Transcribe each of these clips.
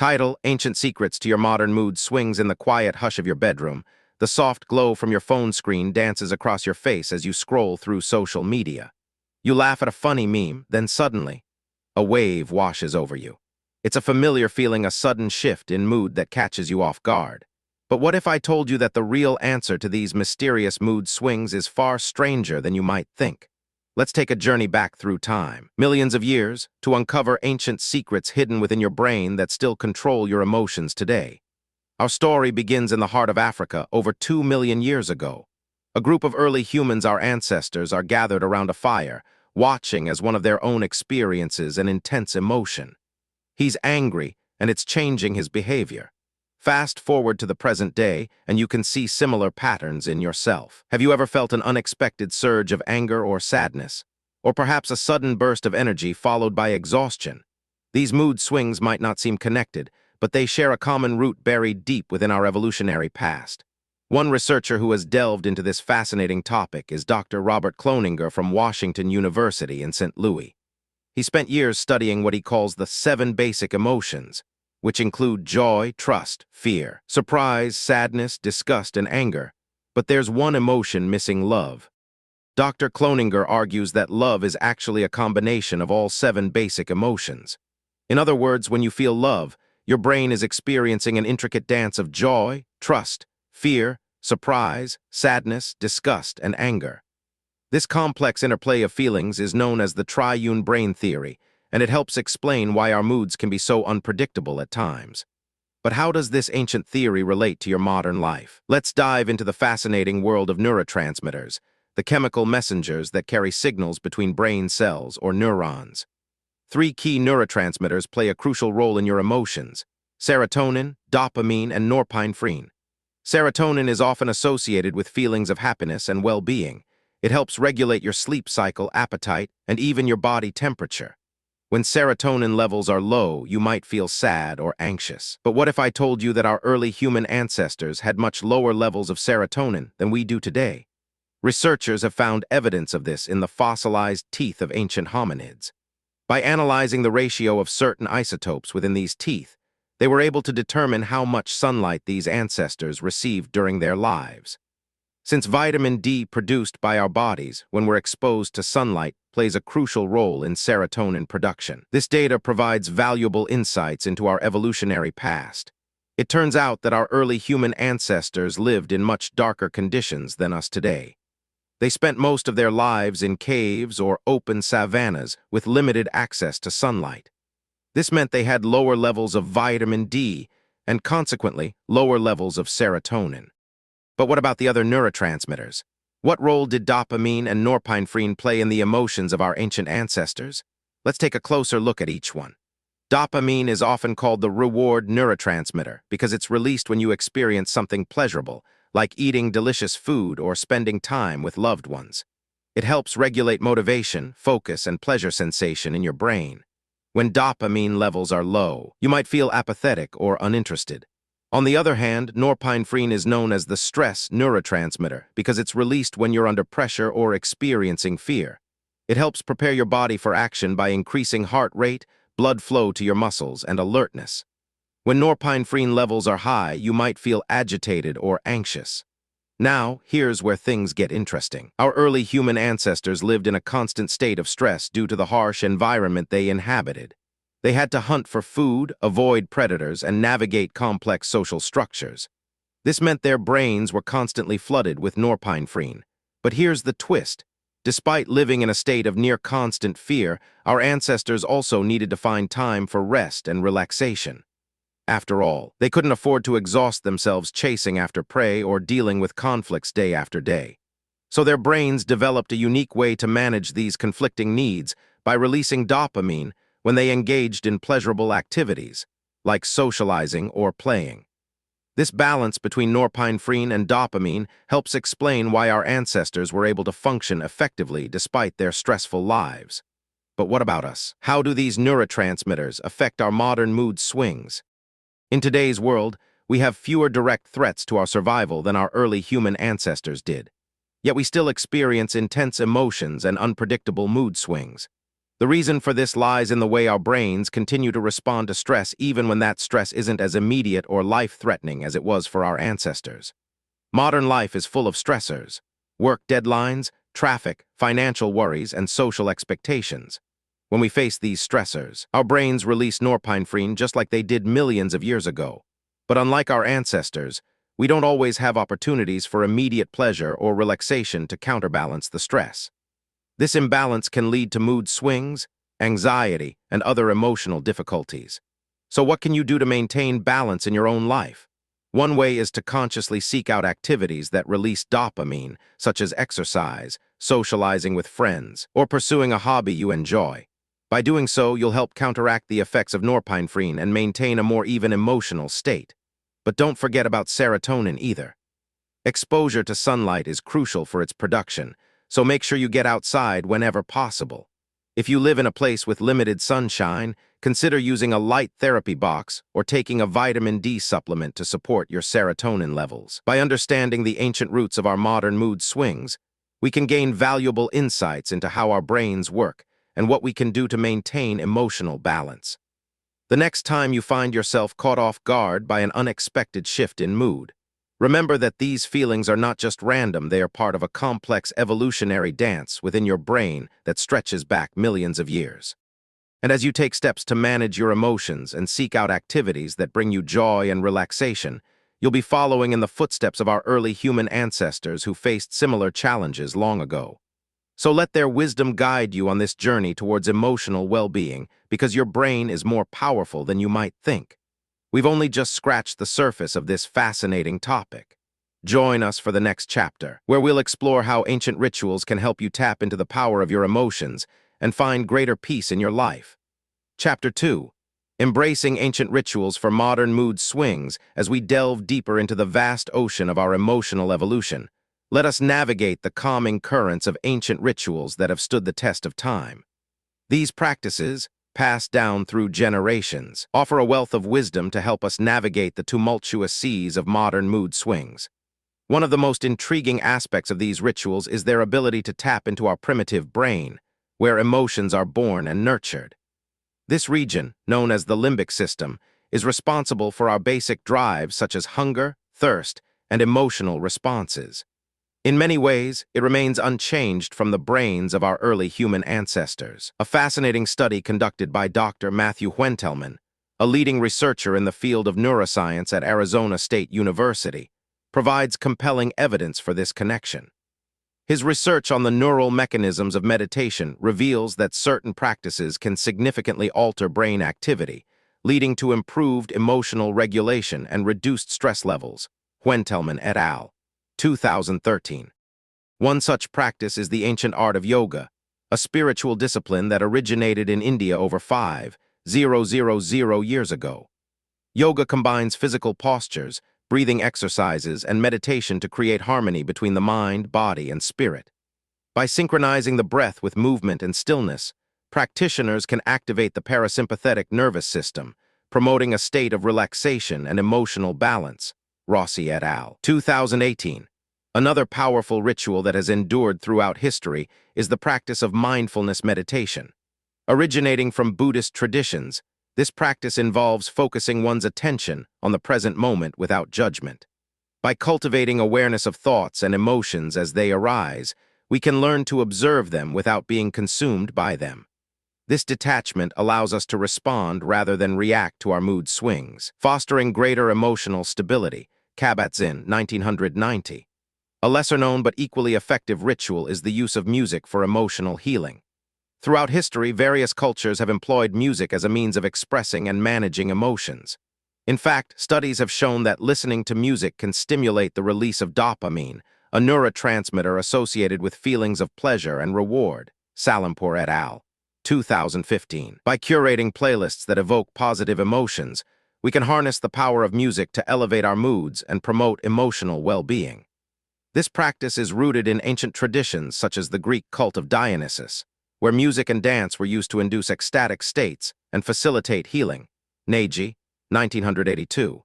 Title: Ancient Secrets to Your Modern Mood Swings. In the quiet hush of your bedroom, the soft glow from your phone screen dances across your face as you scroll through social media. You laugh at a funny meme, then suddenly, a wave washes over you. It's a familiar feeling, a sudden shift in mood that catches you off guard. But what if I told you that the real answer to these mysterious mood swings is far stranger than you might think? Let's take a journey back through time, millions of years, to uncover ancient secrets hidden within your brain that still control your emotions today. Our story begins in the heart of Africa over 2 million years ago. A group of early humans, our ancestors, are gathered around a fire, watching as one of their own experiences an intense emotion. He's angry, and it's changing his behavior. Fast forward to the present day, and you can see similar patterns in yourself. Have you ever felt an unexpected surge of anger or sadness? Or perhaps a sudden burst of energy followed by exhaustion? These mood swings might not seem connected, but they share a common root buried deep within our evolutionary past. One researcher who has delved into this fascinating topic is Dr. Robert Cloninger from Washington University in St. Louis. He spent years studying what he calls the 7 basic emotions, which include joy, trust, fear, surprise, sadness, disgust, and anger. But there's one emotion missing: love. Dr. Cloninger argues that love is actually a combination of all 7 basic emotions. In other words, when you feel love, your brain is experiencing an intricate dance of joy, trust, fear, surprise, sadness, disgust, and anger. This complex interplay of feelings is known as the Triune Brain Theory, and it helps explain why our moods can be so unpredictable at times. But how does this ancient theory relate to your modern life? Let's dive into the fascinating world of neurotransmitters, the chemical messengers that carry signals between brain cells, or neurons. 3 key neurotransmitters play a crucial role in your emotions: serotonin, dopamine, and norepinephrine. Serotonin is often associated with feelings of happiness and well-being. It helps regulate your sleep cycle, appetite, and even your body temperature. When serotonin levels are low, you might feel sad or anxious. But what if I told you that our early human ancestors had much lower levels of serotonin than we do today? Researchers have found evidence of this in the fossilized teeth of ancient hominids. By analyzing the ratio of certain isotopes within these teeth, they were able to determine how much sunlight these ancestors received during their lives. Since vitamin D produced by our bodies when we're exposed to sunlight plays a crucial role in serotonin production, this data provides valuable insights into our evolutionary past. It turns out that our early human ancestors lived in much darker conditions than us today. They spent most of their lives in caves or open savannas with limited access to sunlight. This meant they had lower levels of vitamin D and, consequently, lower levels of serotonin. But what about the other neurotransmitters? What role did dopamine and norepinephrine play in the emotions of our ancient ancestors? Let's take a closer look at each one. Dopamine is often called the reward neurotransmitter because it's released when you experience something pleasurable, like eating delicious food or spending time with loved ones. It helps regulate motivation, focus, and pleasure sensation in your brain. When dopamine levels are low, you might feel apathetic or uninterested. On the other hand, norepinephrine is known as the stress neurotransmitter because it's released when you're under pressure or experiencing fear. It helps prepare your body for action by increasing heart rate, blood flow to your muscles, and alertness. When norepinephrine levels are high, you might feel agitated or anxious. Now, here's where things get interesting. Our early human ancestors lived in a constant state of stress due to the harsh environment they inhabited. They had to hunt for food, avoid predators, and navigate complex social structures. This meant their brains were constantly flooded with norepinephrine. But here's the twist. Despite living in a state of near-constant fear, our ancestors also needed to find time for rest and relaxation. After all, they couldn't afford to exhaust themselves chasing after prey or dealing with conflicts day after day. So their brains developed a unique way to manage these conflicting needs by releasing dopamine when they engaged in pleasurable activities, like socializing or playing. This balance between norepinephrine and dopamine helps explain why our ancestors were able to function effectively despite their stressful lives. But what about us? How do these neurotransmitters affect our modern mood swings? In today's world, we have fewer direct threats to our survival than our early human ancestors did. Yet we still experience intense emotions and unpredictable mood swings. The reason for this lies in the way our brains continue to respond to stress even when that stress isn't as immediate or life-threatening as it was for our ancestors. Modern life is full of stressors: work deadlines, traffic, financial worries, and social expectations. When we face these stressors, our brains release norepinephrine just like they did millions of years ago. But unlike our ancestors, we don't always have opportunities for immediate pleasure or relaxation to counterbalance the stress. This imbalance can lead to mood swings, anxiety, and other emotional difficulties. So what can you do to maintain balance in your own life? One way is to consciously seek out activities that release dopamine, such as exercise, socializing with friends, or pursuing a hobby you enjoy. By doing so, you'll help counteract the effects of norepinephrine and maintain a more even emotional state. But don't forget about serotonin either. Exposure to sunlight is crucial for its production, so make sure you get outside whenever possible. If you live in a place with limited sunshine, consider using a light therapy box or taking a vitamin D supplement to support your serotonin levels. By understanding the ancient roots of our modern mood swings, we can gain valuable insights into how our brains work and what we can do to maintain emotional balance. The next time you find yourself caught off guard by an unexpected shift in mood, remember that these feelings are not just random, they are part of a complex evolutionary dance within your brain that stretches back millions of years. And as you take steps to manage your emotions and seek out activities that bring you joy and relaxation, you'll be following in the footsteps of our early human ancestors who faced similar challenges long ago. So let their wisdom guide you on this journey towards emotional well-being, because your brain is more powerful than you might think. We've only just scratched the surface of this fascinating topic. Join us for the next chapter, where we'll explore how ancient rituals can help you tap into the power of your emotions and find greater peace in your life. Chapter 2. Embracing ancient rituals for modern mood swings. As we delve deeper into the vast ocean of our emotional evolution, let us navigate the calming currents of ancient rituals that have stood the test of time. These practices, passed down through generations, offer a wealth of wisdom to help us navigate the tumultuous seas of modern mood swings. One of the most intriguing aspects of these rituals is their ability to tap into our primitive brain, where emotions are born and nurtured. This region, known as the limbic system, is responsible for our basic drives such as hunger, thirst, and emotional responses. In many ways, it remains unchanged from the brains of our early human ancestors. A fascinating study conducted by Dr. Matthew Wentelman, a leading researcher in the field of neuroscience at Arizona State University, provides compelling evidence for this connection. His research on the neural mechanisms of meditation reveals that certain practices can significantly alter brain activity, leading to improved emotional regulation and reduced stress levels. Wentelman et al. 2013. One such practice is the ancient art of yoga, a spiritual discipline that originated in India over 5,000 years ago. Yoga combines physical postures, breathing exercises, and meditation to create harmony between the mind, body, and spirit. By synchronizing the breath with movement and stillness, practitioners can activate the parasympathetic nervous system, promoting a state of relaxation and emotional balance. Rossi et al. 2018. Another powerful ritual that has endured throughout history is the practice of mindfulness meditation. Originating from Buddhist traditions, this practice involves focusing one's attention on the present moment without judgment. By cultivating awareness of thoughts and emotions as they arise, we can learn to observe them without being consumed by them. This detachment allows us to respond rather than react to our mood swings, fostering greater emotional stability. Kabat-Zinn, 1990. A lesser-known but equally effective ritual is the use of music for emotional healing. Throughout history, various cultures have employed music as a means of expressing and managing emotions. In fact, studies have shown that listening to music can stimulate the release of dopamine, a neurotransmitter associated with feelings of pleasure and reward. Salampur et al. 2015. By curating playlists that evoke positive emotions, we can harness the power of music to elevate our moods and promote emotional well-being. This practice is rooted in ancient traditions such as the Greek cult of Dionysus, where music and dance were used to induce ecstatic states and facilitate healing. Nagy, 1982.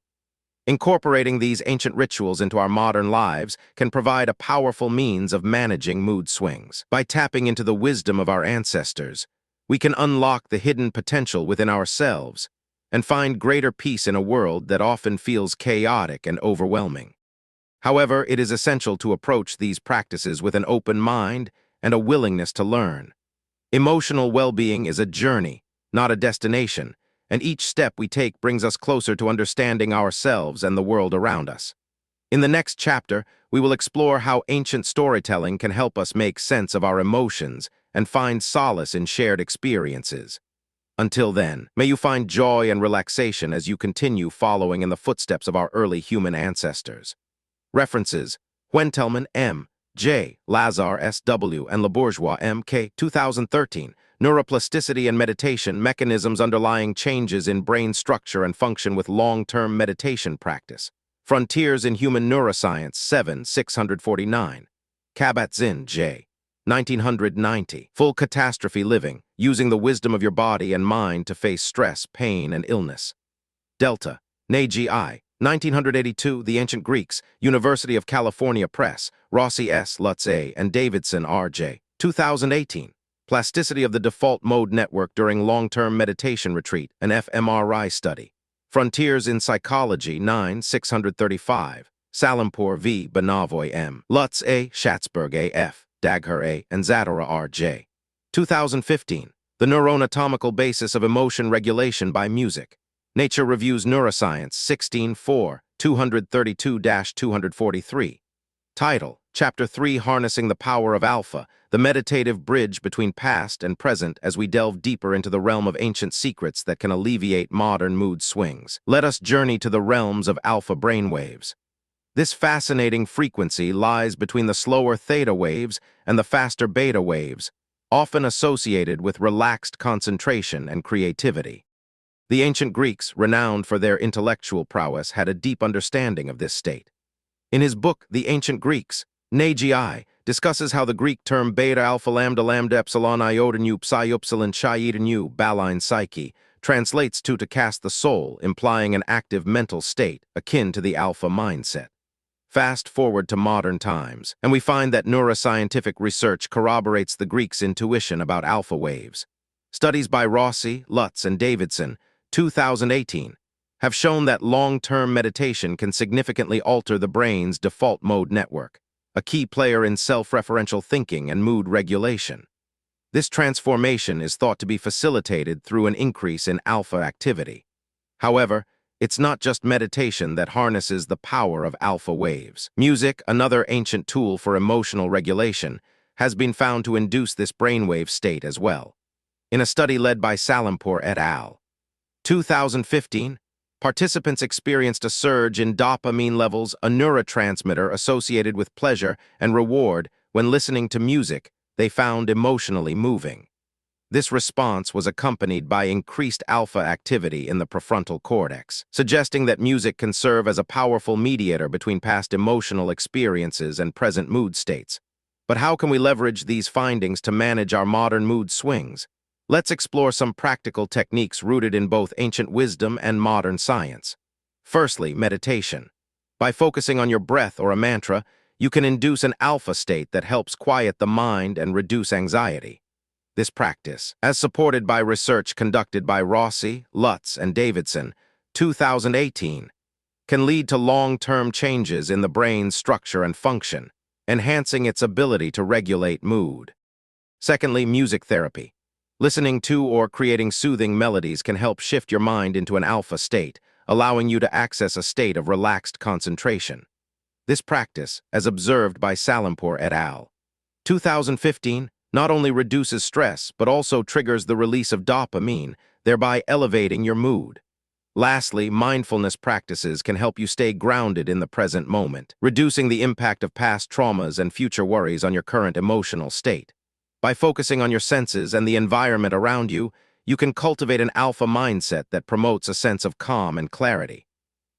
Incorporating these ancient rituals into our modern lives can provide a powerful means of managing mood swings. By tapping into the wisdom of our ancestors, we can unlock the hidden potential within ourselves and find greater peace in a world that often feels chaotic and overwhelming. However, it is essential to approach these practices with an open mind and a willingness to learn. Emotional well-being is a journey, not a destination, and each step we take brings us closer to understanding ourselves and the world around us. In the next chapter, we will explore how ancient storytelling can help us make sense of our emotions and find solace in shared experiences. Until then, may you find joy and relaxation as you continue following in the footsteps of our early human ancestors. References: Wentelman M. J. Lazar S.W. and Labourgeois M.K. 2013. Neuroplasticity and Meditation: Mechanisms Underlying Changes in Brain Structure and Function with Long-Term Meditation Practice. Frontiers in Human Neuroscience 7, 649. Kabat-Zinn, J. 1990. Full Catastrophe Living: Using the Wisdom of Your Body and Mind to Face Stress, Pain, and Illness. Delta, Nagy I. 1982, The Ancient Greeks, University of California Press, Rossi S. Lutz A. and Davidson R. J. 2018. Plasticity of the Default Mode Network During Long-Term Meditation Retreat, an fMRI Study. Frontiers in Psychology 9, 635. Salampur V. Banavoy M. Lutz A. Schatzberg A. F. Dagher A. and Zadora R. J. 2015. The Neuroanatomical Basis of Emotion Regulation by Music. Nature Reviews Neuroscience 16-4, 232-243. Title: Chapter 3, Harnessing the Power of Alpha, the meditative bridge between past and present as we delve deeper into the realm of ancient secrets that can alleviate modern mood swings. Let us journey to the realms of alpha brainwaves. This fascinating frequency lies between the slower theta waves and the faster beta waves, often associated with relaxed concentration and creativity. The ancient Greeks, renowned for their intellectual prowess, had a deep understanding of this state. In his book, The Ancient Greeks, Nagy I discusses how the Greek term beta alpha lambda lambda epsilon iota nu psi upsilon chi eta nu baline psyche translates to cast the soul, implying an active mental state akin to the alpha mindset. Fast forward to modern times, and we find that neuroscientific research corroborates the Greeks' intuition about alpha waves. Studies by Rossi, Lutz, and Davidson, 2018, have shown that long-term meditation can significantly alter the brain's default mode network, a key player in self-referential thinking and mood regulation. This transformation is thought to be facilitated through an increase in alpha activity. However, it's not just meditation that harnesses the power of alpha waves. Music, another ancient tool for emotional regulation, has been found to induce this brainwave state as well. In a study led by Salampur et al. 2015, participants experienced a surge in dopamine levels, a neurotransmitter associated with pleasure and reward when listening to music they found emotionally moving. This response was accompanied by increased alpha activity in the prefrontal cortex, suggesting that music can serve as a powerful mediator between past emotional experiences and present mood states. But how can we leverage these findings to manage our modern mood swings? Let's explore some practical techniques rooted in both ancient wisdom and modern science. Firstly, meditation. By focusing on your breath or a mantra, you can induce an alpha state that helps quiet the mind and reduce anxiety. This practice, as supported by research conducted by Rossi, Lutz, and Davidson, 2018, can lead to long-term changes in the brain's structure and function, enhancing its ability to regulate mood. Secondly, music therapy. Listening to or creating soothing melodies can help shift your mind into an alpha state, allowing you to access a state of relaxed concentration. This practice, as observed by Salampur et al. 2015, not only reduces stress but also triggers the release of dopamine, thereby elevating your mood. Lastly, mindfulness practices can help you stay grounded in the present moment, reducing the impact of past traumas and future worries on your current emotional state. By focusing on your senses and the environment around you, you can cultivate an alpha mindset that promotes a sense of calm and clarity.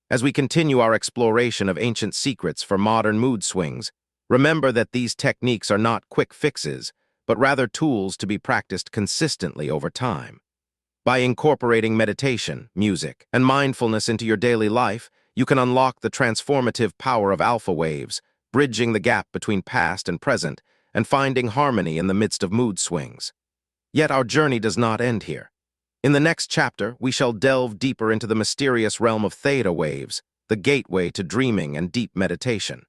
As we continue our exploration of ancient secrets for modern mood swings, remember that these techniques are not quick fixes, but rather tools to be practiced consistently over time. By incorporating meditation, music, and mindfulness into your daily life, you can unlock the transformative power of alpha waves, bridging the gap between past and present, and finding harmony in the midst of mood swings. Yet our journey does not end here. In the next chapter, we shall delve deeper into the mysterious realm of theta waves, the gateway to dreaming and deep meditation.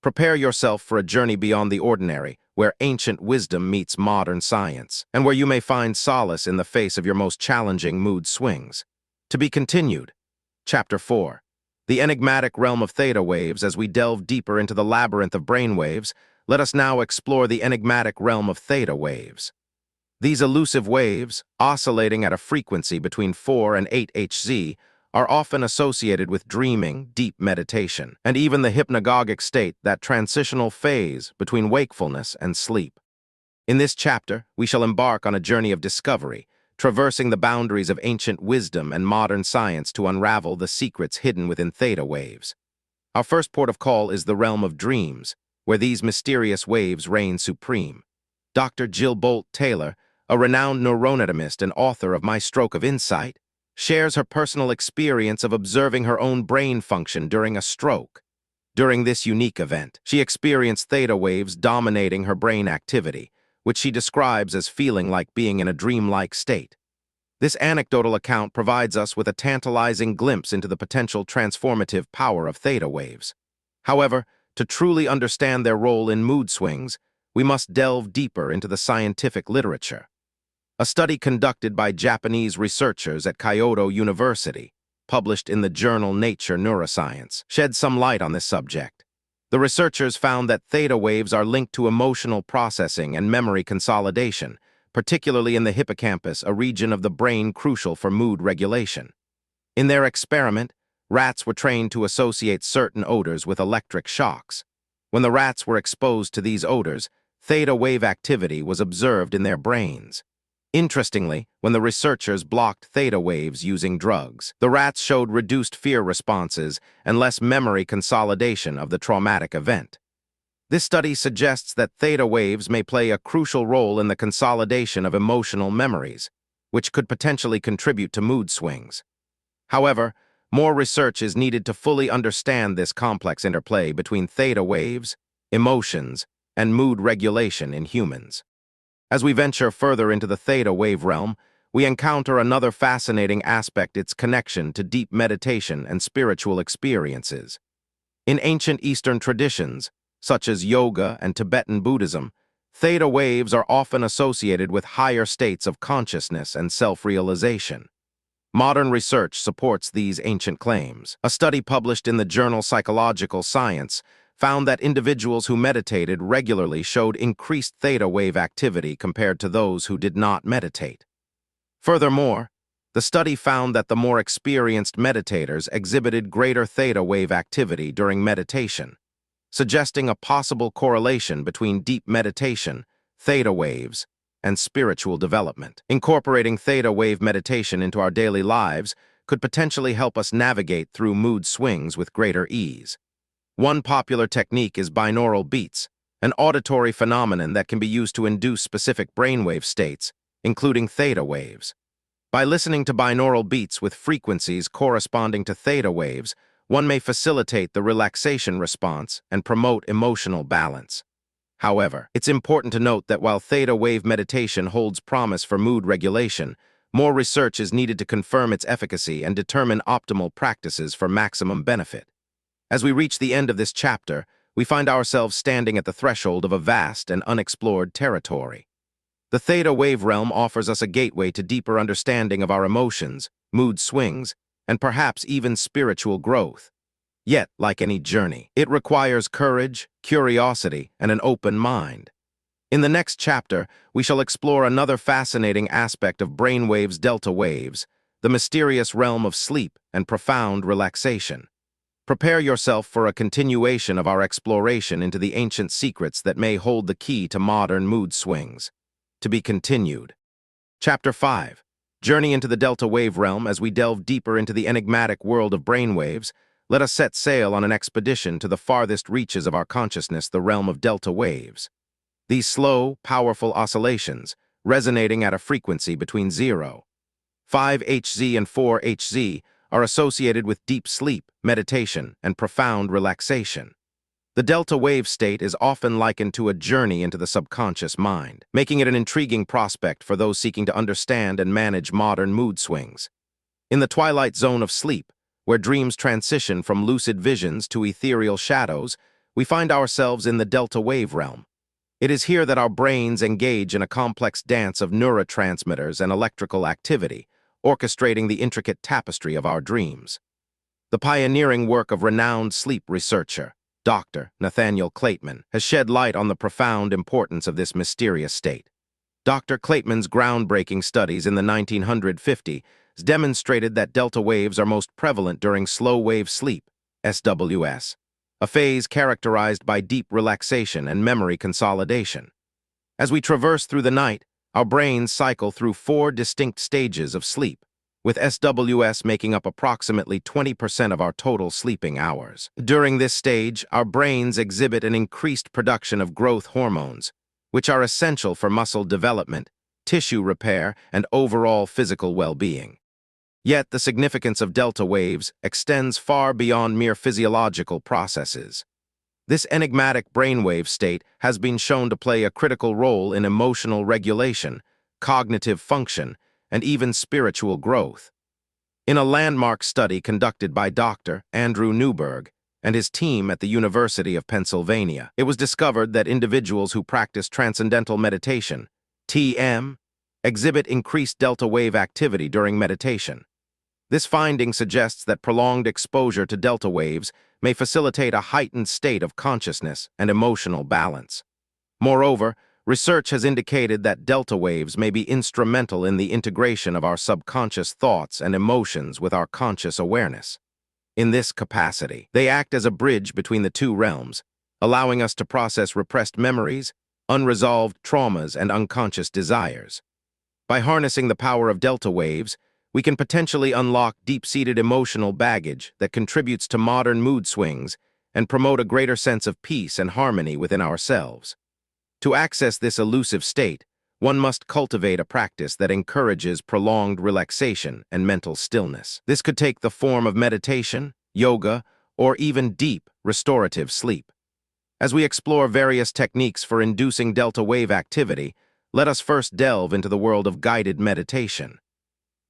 Prepare yourself for a journey beyond the ordinary, where ancient wisdom meets modern science, and where you may find solace in the face of your most challenging mood swings. To be continued. Chapter 4. The enigmatic realm of theta waves. As we delve deeper into the labyrinth of brainwaves, let us now explore the enigmatic realm of theta waves. These elusive waves, oscillating at a frequency between 4 and 8 Hz, are often associated with dreaming, deep meditation, and even the hypnagogic state, that transitional phase between wakefulness and sleep. In this chapter, we shall embark on a journey of discovery, traversing the boundaries of ancient wisdom and modern science to unravel the secrets hidden within theta waves. Our first port of call is the realm of dreams, where these mysterious waves reign supreme. Dr. Jill Bolt Taylor, a renowned neuroanatomist and author of My Stroke of Insight, shares her personal experience of observing her own brain function during a stroke. During this unique event, she experienced theta waves dominating her brain activity, which she describes as feeling like being in a dreamlike state. This anecdotal account provides us with a tantalizing glimpse into the potential transformative power of theta waves. However, to truly understand their role in mood swings, we must delve deeper into the scientific literature. A study conducted by Japanese researchers at Kyoto University, published in the journal Nature Neuroscience, shed some light on this subject. The researchers found that theta waves are linked to emotional processing and memory consolidation, particularly in the hippocampus, a region of the brain crucial for mood regulation. In their experiment, rats were trained to associate certain odors with electric shocks. When the rats were exposed to these odors, theta wave activity was observed in their brains. Interestingly, when the researchers blocked theta waves using drugs, the rats showed reduced fear responses and less memory consolidation of the traumatic event. This study suggests that theta waves may play a crucial role in the consolidation of emotional memories, which could potentially contribute to mood swings. However, more research is needed to fully understand this complex interplay between theta waves, emotions, and mood regulation in humans. As we venture further into the theta wave realm, we encounter another fascinating aspect: its connection to deep meditation and spiritual experiences. In ancient Eastern traditions, such as yoga and Tibetan Buddhism, theta waves are often associated with higher states of consciousness and self-realization. Modern research supports these ancient claims. A study published in the journal Psychological Science found that individuals who meditated regularly showed increased theta wave activity compared to those who did not meditate. Furthermore, the study found that the more experienced meditators exhibited greater theta wave activity during meditation, suggesting a possible correlation between deep meditation, theta waves, and spiritual development. Incorporating theta wave meditation into our daily lives could potentially help us navigate through mood swings with greater ease. One popular technique is binaural beats, an auditory phenomenon that can be used to induce specific brainwave states, including theta waves. By listening to binaural beats with frequencies corresponding to theta waves, one may facilitate the relaxation response and promote emotional balance. However, it's important to note that while theta wave meditation holds promise for mood regulation, more research is needed to confirm its efficacy and determine optimal practices for maximum benefit. As we reach the end of this chapter, we find ourselves standing at the threshold of a vast and unexplored territory. The theta wave realm offers us a gateway to deeper understanding of our emotions, mood swings, and perhaps even spiritual growth. Yet, like any journey, it requires courage, curiosity, and an open mind. In the next chapter, we shall explore another fascinating aspect of brainwaves: delta waves, the mysterious realm of sleep and profound relaxation. Prepare yourself for a continuation of our exploration into the ancient secrets that may hold the key to modern mood swings. To be continued. Chapter 5. Journey into the delta wave realm. As we delve deeper into the enigmatic world of brainwaves, let us set sail on an expedition to the farthest reaches of our consciousness, the realm of delta waves. These slow, powerful oscillations, resonating at a frequency between 0.5 Hz and 4 Hz, are associated with deep sleep, meditation, and profound relaxation. The delta wave state is often likened to a journey into the subconscious mind, making it an intriguing prospect for those seeking to understand and manage modern mood swings. In the twilight zone of sleep, where dreams transition from lucid visions to ethereal shadows, we find ourselves in the delta wave realm. It is here that our brains engage in a complex dance of neurotransmitters and electrical activity, orchestrating the intricate tapestry of our dreams. The pioneering work of renowned sleep researcher, Dr. Nathaniel Kleitman, has shed light on the profound importance of this mysterious state. Dr. Kleitman's groundbreaking studies in the 1950s demonstrated that delta waves are most prevalent during slow-wave sleep, SWS, a phase characterized by deep relaxation and memory consolidation. As we traverse through the night, our brains cycle through 4 distinct stages of sleep, with SWS making up approximately 20% of our total sleeping hours. During this stage, our brains exhibit an increased production of growth hormones, which are essential for muscle development, tissue repair, and overall physical well-being. Yet, the significance of delta waves extends far beyond mere physiological processes. This enigmatic brainwave state has been shown to play a critical role in emotional regulation, cognitive function, and even spiritual growth. In a landmark study conducted by Dr. Andrew Newberg and his team at the University of Pennsylvania, it was discovered that individuals who practice transcendental meditation, TM, exhibit increased delta wave activity during meditation. This finding suggests that prolonged exposure to delta waves may facilitate a heightened state of consciousness and emotional balance. Moreover, research has indicated that delta waves may be instrumental in the integration of our subconscious thoughts and emotions with our conscious awareness. In this capacity, they act as a bridge between the two realms, allowing us to process repressed memories, unresolved traumas, and unconscious desires. By harnessing the power of delta waves, we can potentially unlock deep-seated emotional baggage that contributes to modern mood swings and promote a greater sense of peace and harmony within ourselves. To access this elusive state, one must cultivate a practice that encourages prolonged relaxation and mental stillness. This could take the form of meditation, yoga, or even deep, restorative sleep. As we explore various techniques for inducing delta wave activity, let us first delve into the world of guided meditation.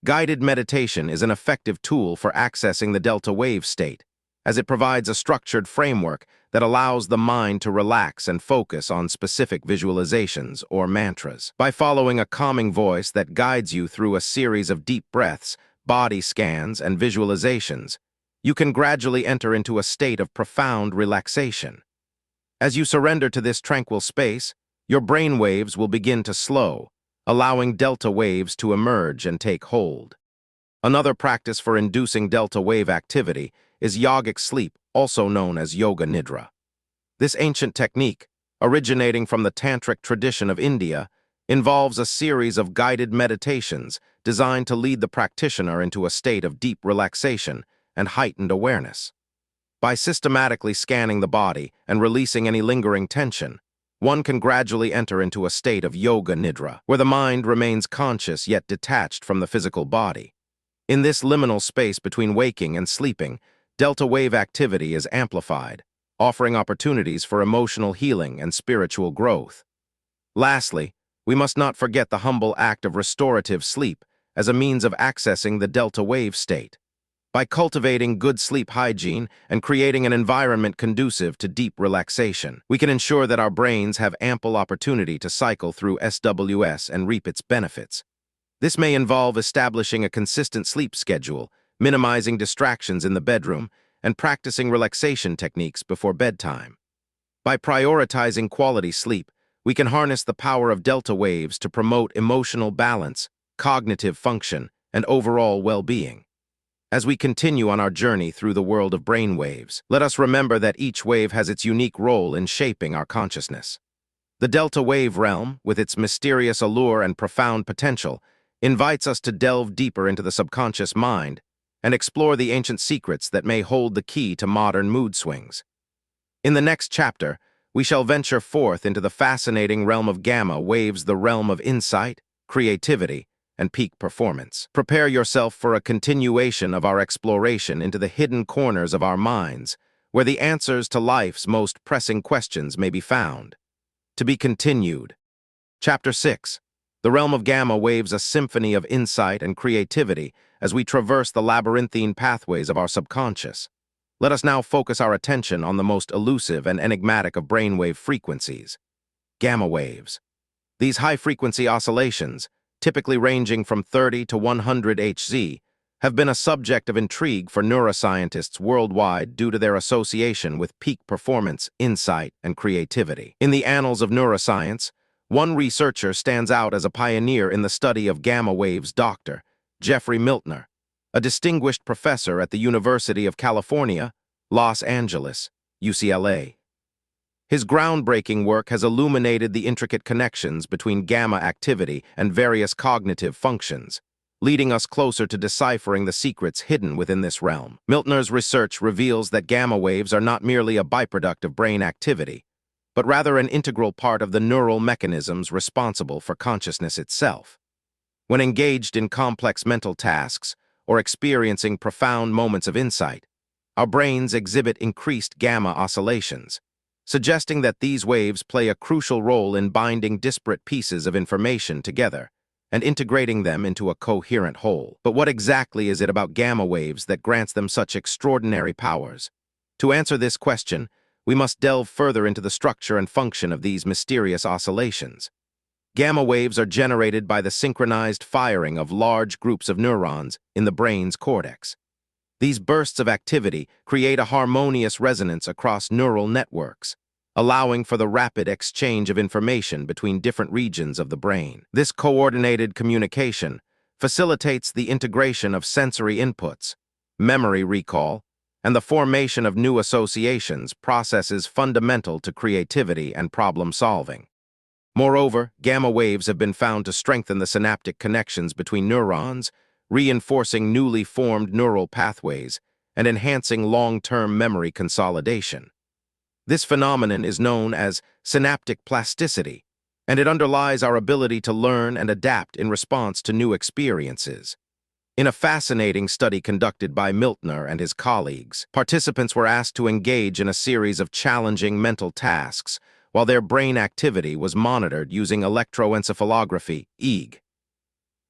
Guided meditation is an effective tool for accessing the delta wave state, as it provides a structured framework that allows the mind to relax and focus on specific visualizations or mantras. By following a calming voice that guides you through a series of deep breaths, body scans, and visualizations, you can gradually enter into a state of profound relaxation. As you surrender to this tranquil space, your brain waves will begin to slow, allowing delta waves to emerge and take hold. Another practice for inducing delta wave activity is yogic sleep, also known as yoga nidra. This ancient technique, originating from the tantric tradition of India, involves a series of guided meditations designed to lead the practitioner into a state of deep relaxation and heightened awareness. By systematically scanning the body and releasing any lingering tension, one can gradually enter into a state of yoga nidra, where the mind remains conscious yet detached from the physical body. In this liminal space between waking and sleeping, delta wave activity is amplified, offering opportunities for emotional healing and spiritual growth. Lastly, we must not forget the humble act of restorative sleep as a means of accessing the delta wave state. By cultivating good sleep hygiene and creating an environment conducive to deep relaxation, we can ensure that our brains have ample opportunity to cycle through SWS and reap its benefits. This may involve establishing a consistent sleep schedule, minimizing distractions in the bedroom, and practicing relaxation techniques before bedtime. By prioritizing quality sleep, we can harness the power of delta waves to promote emotional balance, cognitive function, and overall well-being. As we continue on our journey through the world of brain waves, let us remember that each wave has its unique role in shaping our consciousness. The delta wave realm, with its mysterious allure and profound potential, invites us to delve deeper into the subconscious mind and explore the ancient secrets that may hold the key to modern mood swings. In the next chapter, we shall venture forth into the fascinating realm of gamma waves, the realm of insight, creativity, and peak performance. Prepare yourself for a continuation of our exploration into the hidden corners of our minds, where the answers to life's most pressing questions may be found. To be continued. Chapter 6. The realm of gamma waves a symphony of insight and creativity as we traverse the labyrinthine pathways of our subconscious. Let us now focus our attention on the most elusive and enigmatic of brainwave frequencies, gamma waves. These high-frequency oscillations, typically ranging from 30 to 100 Hz, have been a subject of intrigue for neuroscientists worldwide due to their association with peak performance, insight, and creativity. In the annals of neuroscience, one researcher stands out as a pioneer in the study of gamma waves, Dr. Jeffrey Miltner, a distinguished professor at the University of California, Los Angeles, UCLA. His groundbreaking work has illuminated the intricate connections between gamma activity and various cognitive functions, leading us closer to deciphering the secrets hidden within this realm. Miltner's research reveals that gamma waves are not merely a byproduct of brain activity, but rather an integral part of the neural mechanisms responsible for consciousness itself. When engaged in complex mental tasks or experiencing profound moments of insight, our brains exhibit increased gamma oscillations, suggesting that these waves play a crucial role in binding disparate pieces of information together and integrating them into a coherent whole. But what exactly is it about gamma waves that grants them such extraordinary powers? To answer this question, we must delve further into the structure and function of these mysterious oscillations. Gamma waves are generated by the synchronized firing of large groups of neurons in the brain's cortex. These bursts of activity create a harmonious resonance across neural networks, allowing for the rapid exchange of information between different regions of the brain. This coordinated communication facilitates the integration of sensory inputs, memory recall, and the formation of new associations, processes fundamental to creativity and problem-solving. Moreover, gamma waves have been found to strengthen the synaptic connections between neurons, reinforcing newly formed neural pathways and enhancing long-term memory consolidation. This phenomenon is known as synaptic plasticity, and it underlies our ability to learn and adapt in response to new experiences. In a fascinating study conducted by Miltner and his colleagues, participants were asked to engage in a series of challenging mental tasks while their brain activity was monitored using electroencephalography, EEG.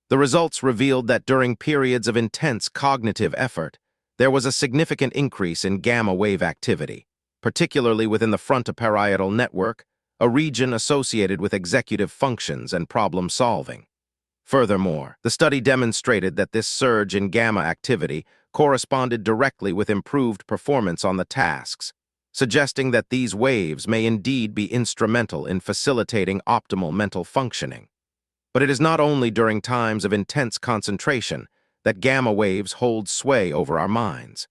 The results revealed that during periods of intense cognitive effort, there was a significant increase in gamma wave activity, particularly within the frontoparietal network, a region associated with executive functions and problem-solving. Furthermore, the study demonstrated that this surge in gamma activity corresponded directly with improved performance on the tasks, suggesting that these waves may indeed be instrumental in facilitating optimal mental functioning. But it is not only during times of intense concentration that gamma waves hold sway over our minds.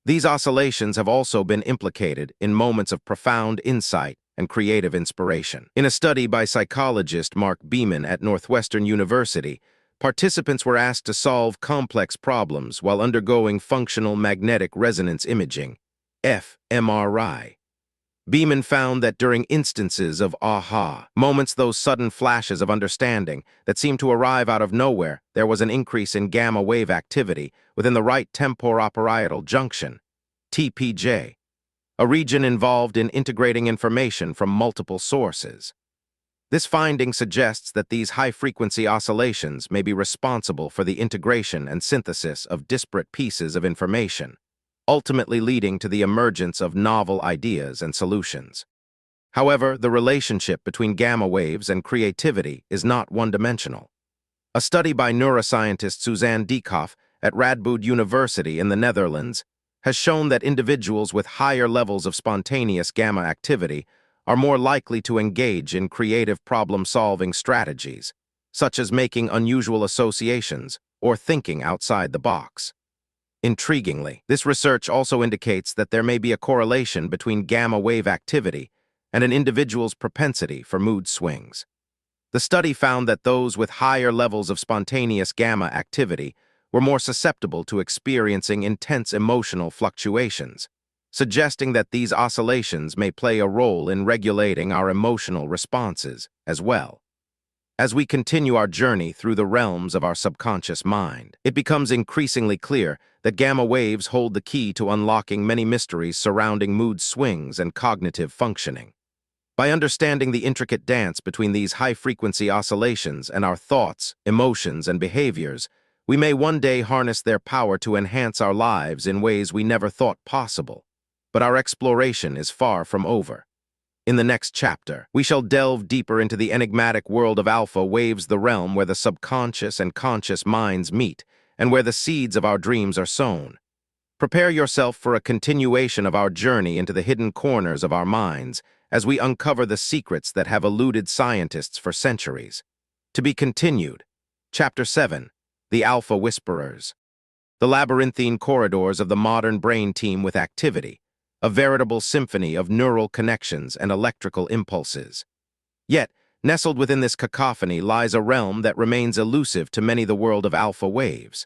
These oscillations have also been implicated in moments of profound insight and creative inspiration. In a study by psychologist Mark Beeman at Northwestern University, participants were asked to solve complex problems while undergoing functional magnetic resonance imaging, fMRI. Beeman found that during instances of aha moments, those sudden flashes of understanding that seemed to arrive out of nowhere, there was an increase in gamma wave activity within the right temporoparietal junction, TPJ, a region involved in integrating information from multiple sources. This finding suggests that these high-frequency oscillations may be responsible for the integration and synthesis of disparate pieces of information, ultimately leading to the emergence of novel ideas and solutions. However, the relationship between gamma waves and creativity is not one-dimensional. A study by neuroscientist Suzanne Dieckhoff at Radboud University in the Netherlands has shown that individuals with higher levels of spontaneous gamma activity are more likely to engage in creative problem-solving strategies, such as making unusual associations or thinking outside the box. Intriguingly, this research also indicates that there may be a correlation between gamma wave activity and an individual's propensity for mood swings. The study found that those with higher levels of spontaneous gamma activity were more susceptible to experiencing intense emotional fluctuations, suggesting that these oscillations may play a role in regulating our emotional responses as well. As we continue our journey through the realms of our subconscious mind, it becomes increasingly clear that gamma waves hold the key to unlocking many mysteries surrounding mood swings and cognitive functioning. By understanding the intricate dance between these high-frequency oscillations and our thoughts, emotions, and behaviors, we may one day harness their power to enhance our lives in ways we never thought possible. But our exploration is far from over. In the next chapter, we shall delve deeper into the enigmatic world of alpha waves, the realm where the subconscious and conscious minds meet, and where the seeds of our dreams are sown. Prepare yourself for a continuation of our journey into the hidden corners of our minds as we uncover the secrets that have eluded scientists for centuries. To be continued. Chapter 7. The Alpha Whisperers. The labyrinthine corridors of the modern brain teem with activity, a veritable symphony of neural connections and electrical impulses. Yet, nestled within this cacophony lies a realm that remains elusive to many, the world of alpha waves.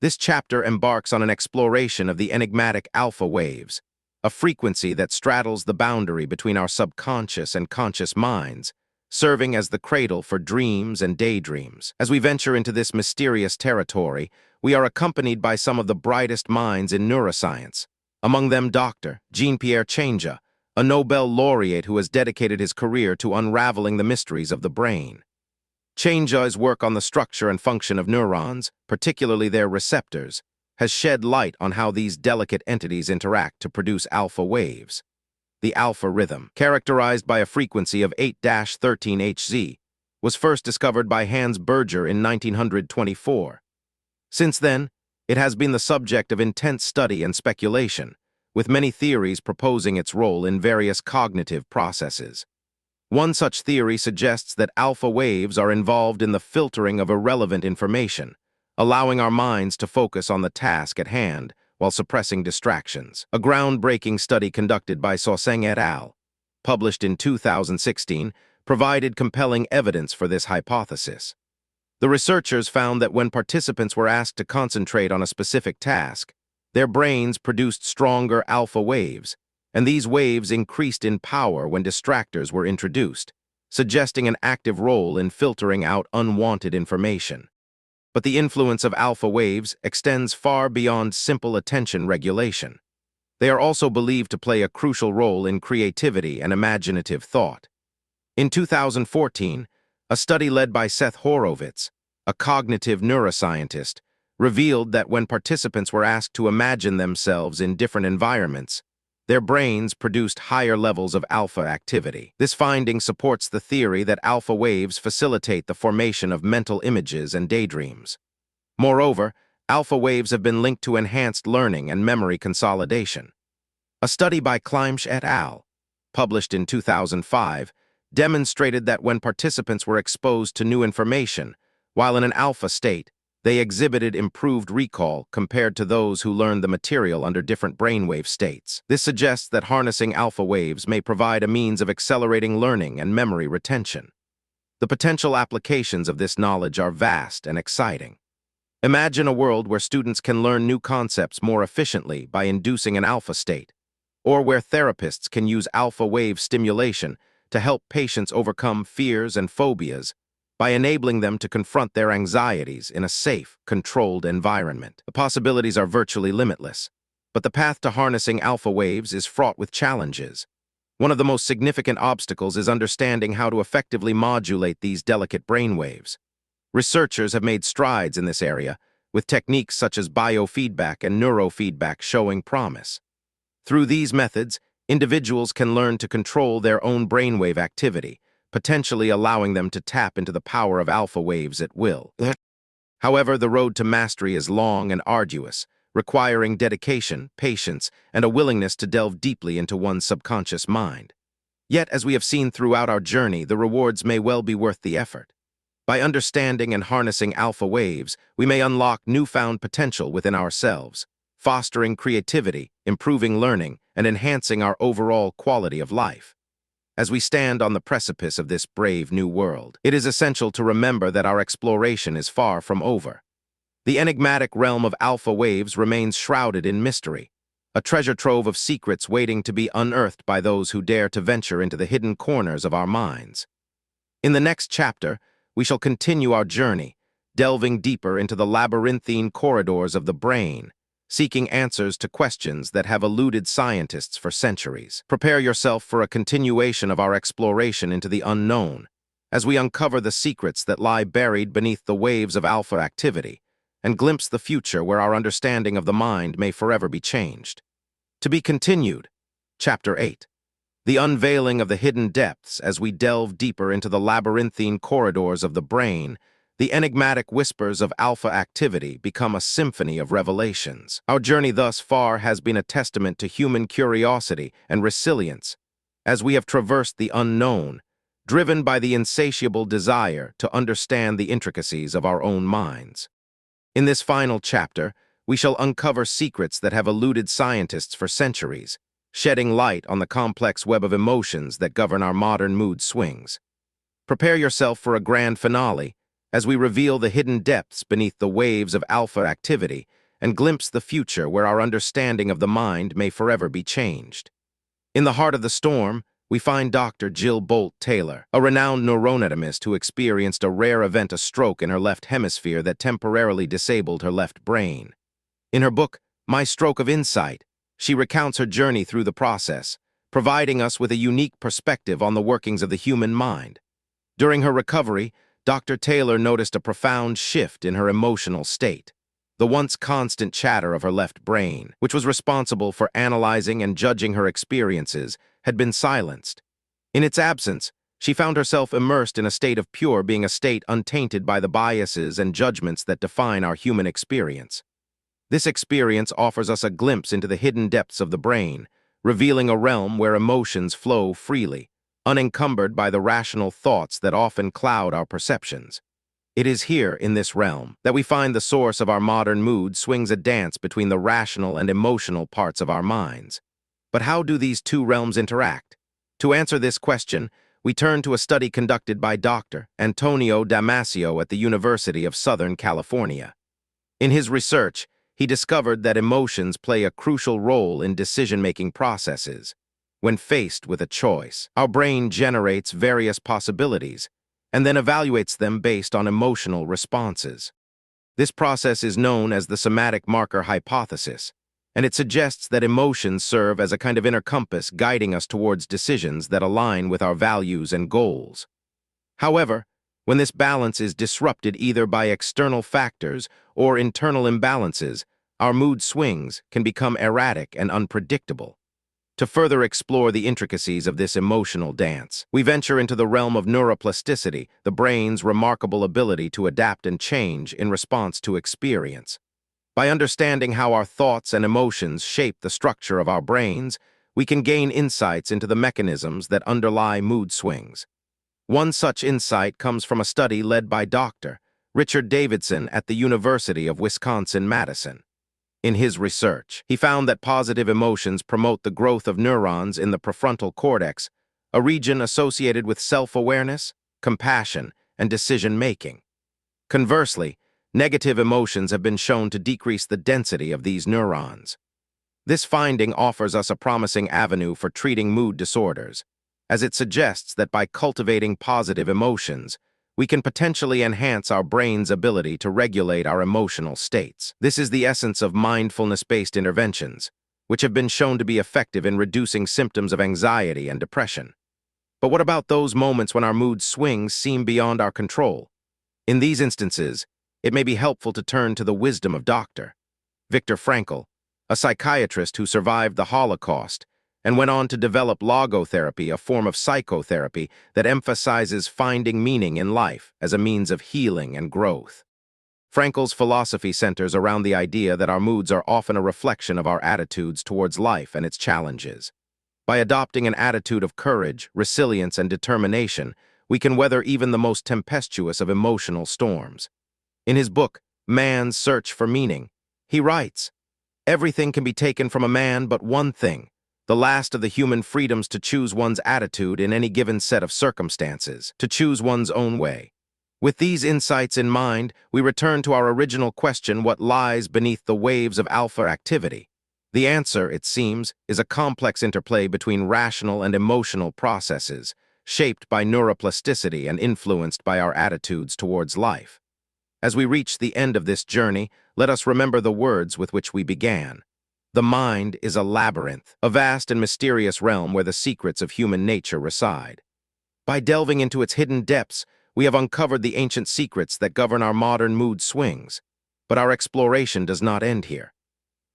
This chapter embarks on an exploration of the enigmatic alpha waves, a frequency that straddles the boundary between our subconscious and conscious minds, serving as the cradle for dreams and daydreams. As we venture into this mysterious territory, we are accompanied by some of the brightest minds in neuroscience. Among them Dr. Jean-Pierre Chenja, a Nobel laureate who has dedicated his career to unraveling the mysteries of the brain. Chenja's work on the structure and function of neurons, particularly their receptors, has shed light on how these delicate entities interact to produce alpha waves. The alpha rhythm, characterized by a frequency of 8-13 Hz, was first discovered by Hans Berger in 1924. Since then, it has been the subject of intense study and speculation, with many theories proposing its role in various cognitive processes. One such theory suggests that alpha waves are involved in the filtering of irrelevant information, allowing our minds to focus on the task at hand while suppressing distractions. A groundbreaking study conducted by Cloninger et al., published in 2016, provided compelling evidence for this hypothesis. The researchers found that when participants were asked to concentrate on a specific task, their brains produced stronger alpha waves, and these waves increased in power when distractors were introduced, suggesting an active role in filtering out unwanted information. But the influence of alpha waves extends far beyond simple attention regulation. They are also believed to play a crucial role in creativity and imaginative thought. In 2014, a study led by Seth Horowitz, a cognitive neuroscientist, revealed that when participants were asked to imagine themselves in different environments, their brains produced higher levels of alpha activity. This finding supports the theory that alpha waves facilitate the formation of mental images and daydreams. Moreover, alpha waves have been linked to enhanced learning and memory consolidation. A study by Cloninger et al., published in 2005, demonstrated that when participants were exposed to new information, while in an alpha state, they exhibited improved recall compared to those who learned the material under different brainwave states. This suggests that harnessing alpha waves may provide a means of accelerating learning and memory retention. The potential applications of this knowledge are vast and exciting. Imagine a world where students can learn new concepts more efficiently by inducing an alpha state, or where therapists can use alpha wave stimulation to help patients overcome fears and phobias by enabling them to confront their anxieties in a safe, controlled environment. The possibilities are virtually limitless, but the path to harnessing alpha waves is fraught with challenges. One of the most significant obstacles is understanding how to effectively modulate these delicate brainwaves. Researchers have made strides in this area, with techniques such as biofeedback and neurofeedback showing promise. Through these methods, individuals can learn to control their own brainwave activity, potentially allowing them to tap into the power of alpha waves at will. However, the road to mastery is long and arduous, requiring dedication, patience, and a willingness to delve deeply into one's subconscious mind. Yet, as we have seen throughout our journey, the rewards may well be worth the effort. By understanding and harnessing alpha waves, we may unlock newfound potential within ourselves, fostering creativity, improving learning, and enhancing our overall quality of life. As we stand on the precipice of this brave new world, it is essential to remember that our exploration is far from over. The enigmatic realm of alpha waves remains shrouded in mystery, a treasure trove of secrets waiting to be unearthed by those who dare to venture into the hidden corners of our minds. In the next chapter, we shall continue our journey, delving deeper into the labyrinthine corridors of the brain, seeking answers to questions that have eluded scientists for centuries. Prepare yourself for a continuation of our exploration into the unknown, as we uncover the secrets that lie buried beneath the waves of alpha activity, and glimpse the future where our understanding of the mind may forever be changed. To be continued. Chapter 8. The unveiling of the hidden depths. As we delve deeper into the labyrinthine corridors of the brain, the enigmatic whispers of alpha activity become a symphony of revelations. Our journey thus far has been a testament to human curiosity and resilience, as we have traversed the unknown, driven by the insatiable desire to understand the intricacies of our own minds. In this final chapter, we shall uncover secrets that have eluded scientists for centuries, shedding light on the complex web of emotions that govern our modern mood swings. Prepare yourself for a grand finale, as we reveal the hidden depths beneath the waves of alpha activity and glimpse the future where our understanding of the mind may forever be changed. In the heart of the storm, we find Dr. Jill Bolt Taylor, a renowned neuroanatomist who experienced a rare event, a stroke in her left hemisphere that temporarily disabled her left brain. In her book, My Stroke of Insight, she recounts her journey through the process, providing us with a unique perspective on the workings of the human mind. During her recovery, Dr. Taylor noticed a profound shift in her emotional state. The once constant chatter of her left brain, which was responsible for analyzing and judging her experiences, had been silenced. In its absence, she found herself immersed in a state of pure being, a state untainted by the biases and judgments that define our human experience. This experience offers us a glimpse into the hidden depths of the brain, revealing a realm where emotions flow freely, unencumbered by the rational thoughts that often cloud our perceptions. It is here, in this realm, that we find the source of our modern mood swings, a dance between the rational and emotional parts of our minds. But how do these two realms interact? To answer this question, we turn to a study conducted by Dr. Antonio Damasio at the University of Southern California. In his research, he discovered that emotions play a crucial role in decision-making processes. When faced with a choice, our brain generates various possibilities and then evaluates them based on emotional responses. This process is known as the somatic marker hypothesis, and it suggests that emotions serve as a kind of inner compass guiding us towards decisions that align with our values and goals. However, when this balance is disrupted either by external factors or internal imbalances, our mood swings can become erratic and unpredictable. To further explore the intricacies of this emotional dance, we venture into the realm of neuroplasticity, the brain's remarkable ability to adapt and change in response to experience. By understanding how our thoughts and emotions shape the structure of our brains, we can gain insights into the mechanisms that underlie mood swings. One such insight comes from a study led by Dr. Richard Davidson at the University of Wisconsin-Madison. In his research, he found that positive emotions promote the growth of neurons in the prefrontal cortex, a region associated with self-awareness, compassion, and decision-making. Conversely, negative emotions have been shown to decrease the density of these neurons. This finding offers us a promising avenue for treating mood disorders, as it suggests that by cultivating positive emotions, we can potentially enhance our brain's ability to regulate our emotional states. This is the essence of mindfulness-based interventions, which have been shown to be effective in reducing symptoms of anxiety and depression. But what about those moments when our mood swings seem beyond our control? In these instances, it may be helpful to turn to the wisdom of Dr. Viktor Frankl, a psychiatrist who survived the Holocaust and went on to develop logotherapy, a form of psychotherapy that emphasizes finding meaning in life as a means of healing and growth. Frankl's philosophy centers around the idea that our moods are often a reflection of our attitudes towards life and its challenges. By adopting an attitude of courage, resilience, and determination, we can weather even the most tempestuous of emotional storms. In his book, Man's Search for Meaning, he writes, "Everything can be taken from a man but one thing, the last of the human freedoms to choose one's attitude in any given set of circumstances, to choose one's own way." With these insights in mind, we return to our original question: what lies beneath the waves of alpha activity? The answer, it seems, is a complex interplay between rational and emotional processes, shaped by neuroplasticity and influenced by our attitudes towards life. As we reach the end of this journey, let us remember the words with which we began. The mind is a labyrinth, a vast and mysterious realm where the secrets of human nature reside. By delving into its hidden depths, we have uncovered the ancient secrets that govern our modern mood swings. But our exploration does not end here.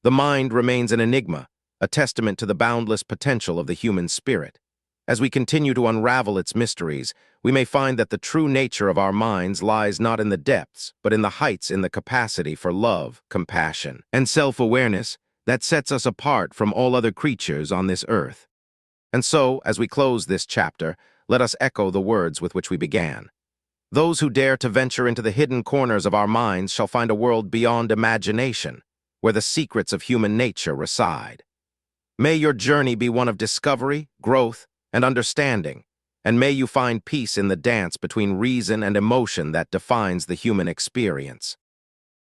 The mind remains an enigma, a testament to the boundless potential of the human spirit. As we continue to unravel its mysteries, we may find that the true nature of our minds lies not in the depths, but in the heights, in the capacity for love, compassion, and self-awareness that sets us apart from all other creatures on this earth. And so, as we close this chapter, let us echo the words with which we began. Those who dare to venture into the hidden corners of our minds shall find a world beyond imagination, where the secrets of human nature reside. May your journey be one of discovery, growth, and understanding, and may you find peace in the dance between reason and emotion that defines the human experience.